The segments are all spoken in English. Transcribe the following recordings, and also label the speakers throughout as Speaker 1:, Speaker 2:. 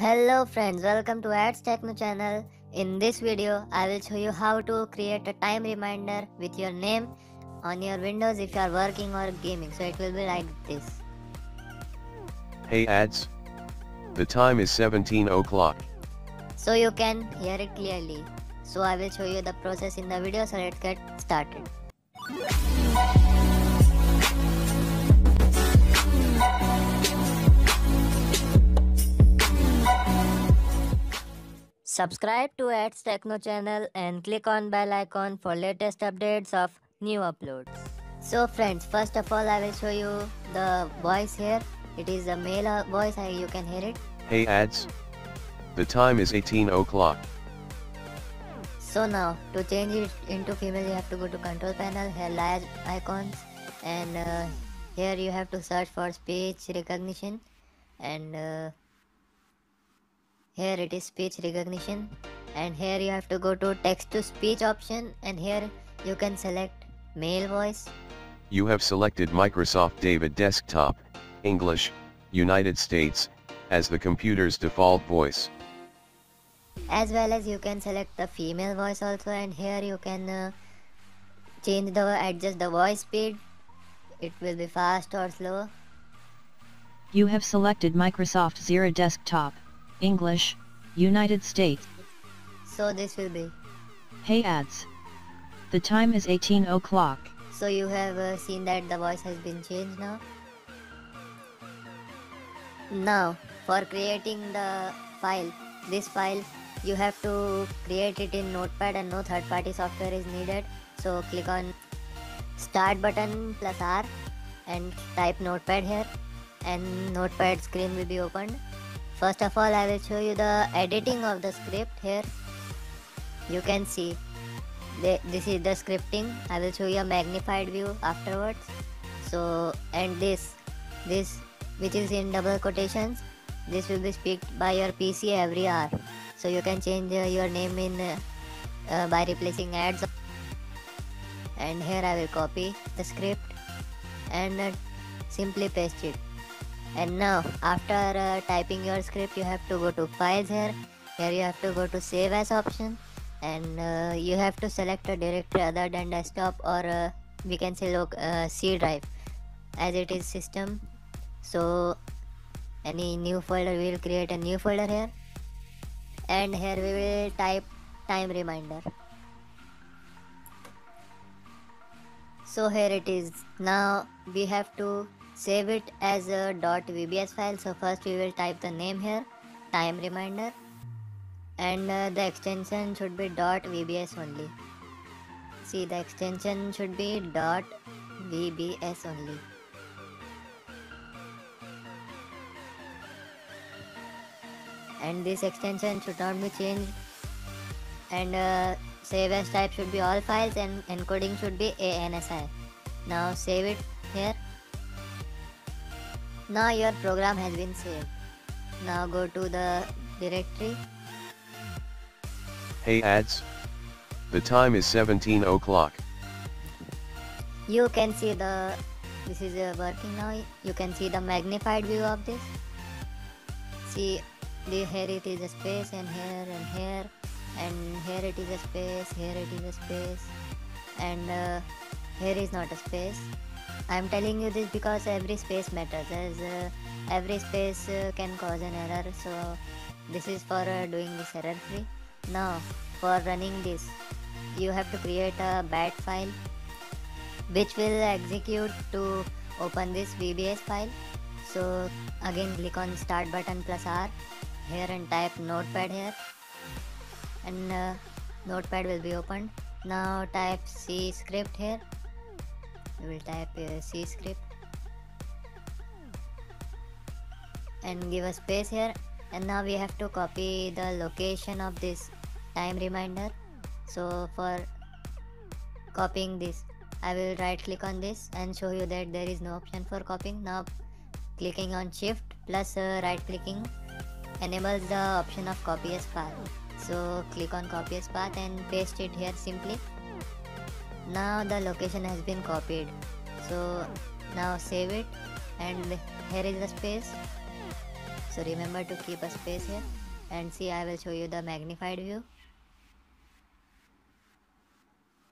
Speaker 1: Hello friends, welcome to Ads Techno channel. In this video, I will show you how to create a time reminder with your name on your Windows if you are working or gaming. So it will be like this.
Speaker 2: Hey ads. The time is 17 o'clock.
Speaker 1: So you can hear it clearly. So I will show you the process in the video, so let's get started. Subscribe to Ads Techno channel and click on bell icon for latest updates of new uploads. So friends, first of all I will show you the voice here. It is a male voice, you can hear it.
Speaker 2: Hey ads. The time is 18 o'clock.
Speaker 1: So now to change it into female you have to go to control panel, here live icons, and here you have to search for speech recognition, and here it is speech recognition, and here you have to go to text to speech option, and here you can select male voice.
Speaker 2: You have selected Microsoft David Desktop, English, United States, as the computer's default voice.
Speaker 1: As well as you can select the female voice also, and here you can adjust the voice speed. It will be fast or slow.
Speaker 3: You have selected Microsoft Zero Desktop, English, United States.
Speaker 1: So this will be.
Speaker 3: Hey ads. The time is 18 o'clock.
Speaker 1: So you have seen that the voice has been changed now. Now for creating the file, this file you have to create it in Notepad and no third party software is needed. So click on start button plus R and type Notepad here, and Notepad screen will be opened. First of all I will show you the editing of the script. Here you can see this is the scripting. I will show you a magnified view afterwards. So, and this which is in double quotations, this will be speaked by your PC every hour. So you can change your name in by replacing ads. And here I will copy the script and simply paste it. And now after typing your script you have to go to files. Here you have to go to save as option, and you have to select a directory other than desktop, or we can say C drive, as it is system. So any new folder, we will create a new folder here, and here we will type time reminder. So here it is. Now we have to save it as a .vbs file. So first we will type the name here, time reminder, and the extension should be .vbs only. See, the extension should be .vbs only. And this extension should not be changed, and save as type should be all files, and encoding should be ANSI. Now save it here. Now your program has been saved. Now go to the directory.
Speaker 2: Hey ads. The time is 17 o'clock.
Speaker 1: You can see this is working now. You can see the magnified view of this. See, here it is a space, and here and here, and here it is a space, here it is a space, and here is not a space. I am telling you this because every space matters, as every space can cause an error. So this is for doing this error free. Now for running this, you have to create a bat file which will execute to open this VBS file. So again click on start button plus R here and type notepad here, and notepad will be opened. Now type C script here. We will type C script and give a space here, and now we have to copy the location of this time reminder. So for copying this, I will right click on this and show you that there is no option for copying. Now clicking on shift plus right clicking enables the option of copy as path. So click on copy as path and paste it here simply. Now the location has been copied. So now save it, and here is the space. So remember to keep a space here, and see, I will show you the magnified view.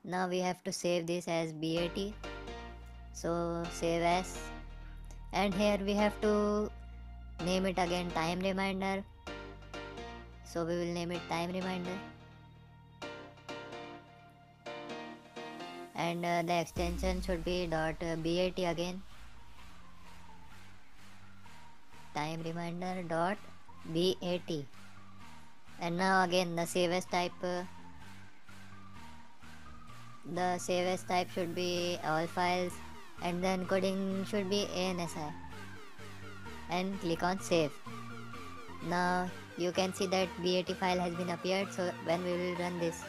Speaker 1: Now we have to save this as BAT. So save as, and here we have to name it again time reminder. So we will name it time reminder, and the extension should be .bat again, time reminder .bat. And now again the save as type, should be all files, and the encoding should be ANSI, and click on save. Now you can see that BAT file has been appeared. So when we will run this,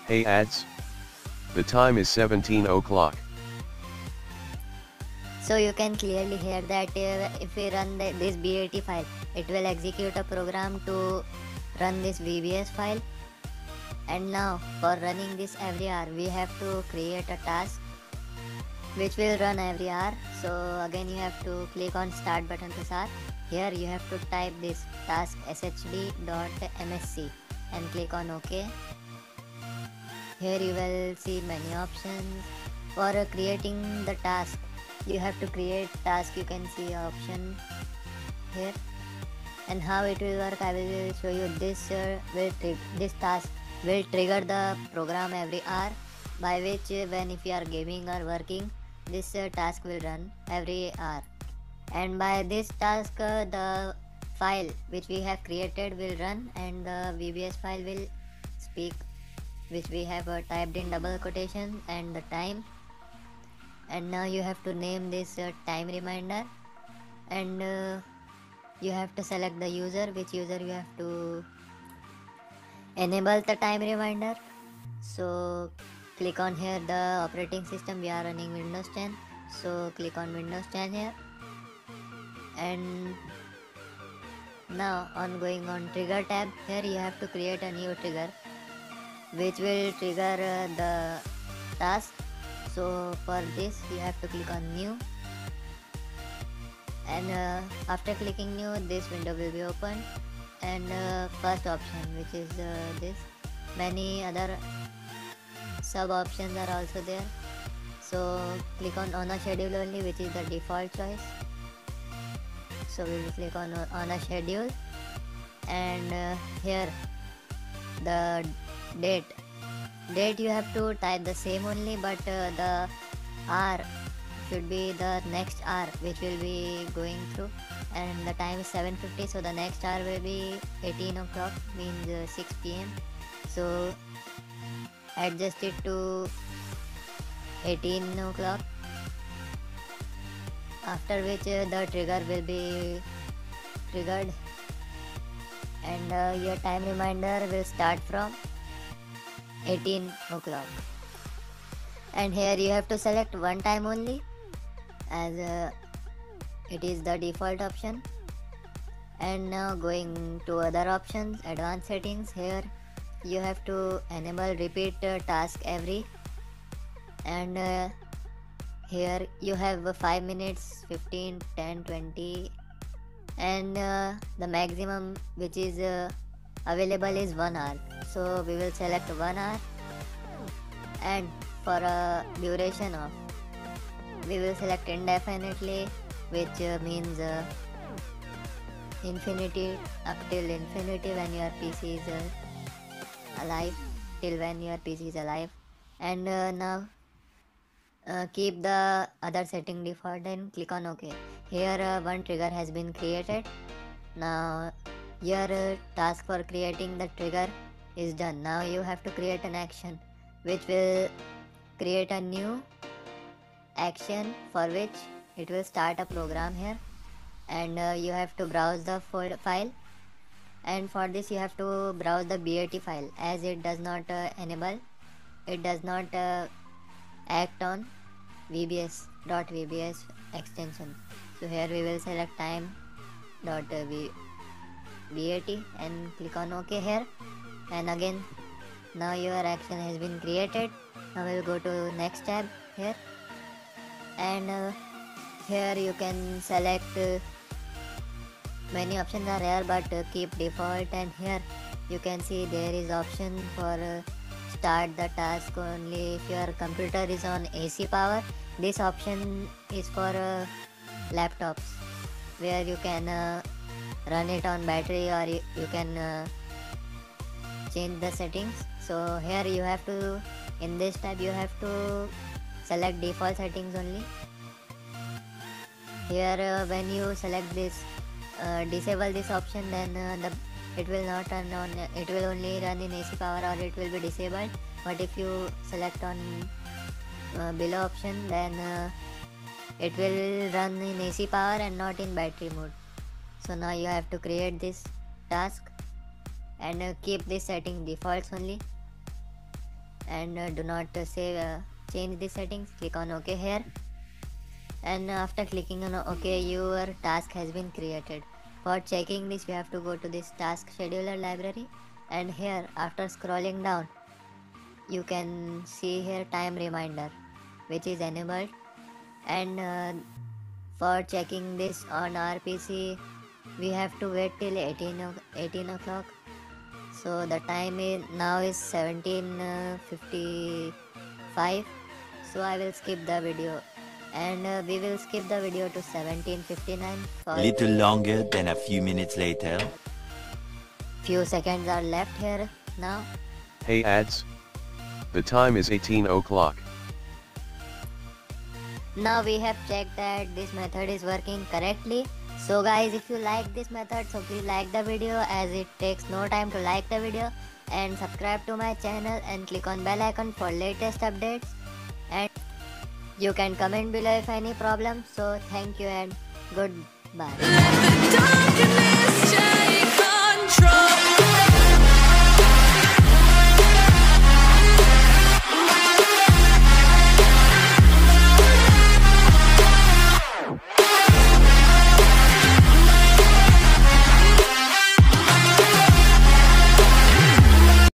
Speaker 2: Hey ads. The time is 17 o'clock.
Speaker 1: so you can clearly hear that if we run this BAT file, it will execute a program to run this VBS file. And now for running this every hour, we have to create a task which will run every hour. So again you have to click on start button plus R. Here you have to type this task shd.msc and click on OK. Here you will see many options. For creating the task, you have to create task. You can see option here, and how it will work I will show you. This task will trigger the program every hour, by which when if you are gaming or working, this task will run every hour. And by this task the file which we have created will run, and the VBS file will speak, which we have typed in double quotation and the time. And now you have to name this time reminder, and you have to select the user, which user you have to enable the time reminder. So click on here the operating system. We are running Windows 10, so click on Windows 10 here. And now on going on trigger tab, here you have to create a new trigger which will trigger the task. So for this you have to click on new, and after clicking new, this window will be opened, and first option, which is this. Many other sub options are also there, so click on a schedule only, which is the default choice. So we will click on a schedule, and here the date you have to type the same only, but the hour should be the next hour which will be going through, and the time is 7:50, so the next hour will be 18 o'clock, means 6 p.m. So adjust it to 18 o'clock, after which the trigger will be triggered, and your time reminder will start from 18 o'clock. And here you have to select one time only, as it is the default option. And now going to other options, advanced settings, here you have to enable repeat task every, and here you have 5 minutes, 15, 10, 20, and the maximum which is available is 1 hour. So we will select 1 hour, and for a duration of, we will select indefinitely, which means infinity, up till infinity when your PC is alive, till when your PC is alive. And now keep the other setting default and click on OK. Here one trigger has been created. Now your task for creating the trigger is done. Now you have to create an action which will create a new action, for which it will start a program here, and you have to browse the file, and for this you have to browse the BAT file, as it does not enable, it does not act on VBS extension. So here we will select time.bat and click on OK here, and again now your action has been created. Now we will go to next tab here, and here you can select many options are here, but keep default. And here you can see there is option for start the task only if your computer is on AC power. This option is for laptops where you can run it on battery, or you can change the settings. So here you have to, in this tab you have to select default settings only. Here when you select this disable this option, then it will not run on, it will only run in AC power, or it will be disabled. But if you select on below option, then it will run in AC power and not in battery mode. So now you have to create this task and keep this setting defaults only, and do not change the settings. Click on OK here, and after clicking on OK, your task has been created. For checking this, you have to go to this task scheduler library, and here after scrolling down you can see here time reminder, which is enabled. And for checking this on our PC, we have to wait till 18 o'clock. So the time is now is 17:55. So I will skip the video, and we will skip the video to 17:59.
Speaker 4: Little longer than a few minutes later.
Speaker 1: Few seconds are left here now.
Speaker 2: Hey ads. The time is 18 o'clock.
Speaker 1: Now we have checked that this method is working correctly. So guys, if you like this method, so please like the video, as it takes no time to like the video, and subscribe to my channel and click on bell icon for latest updates. And you can comment below if any problem. So thank you and goodbye.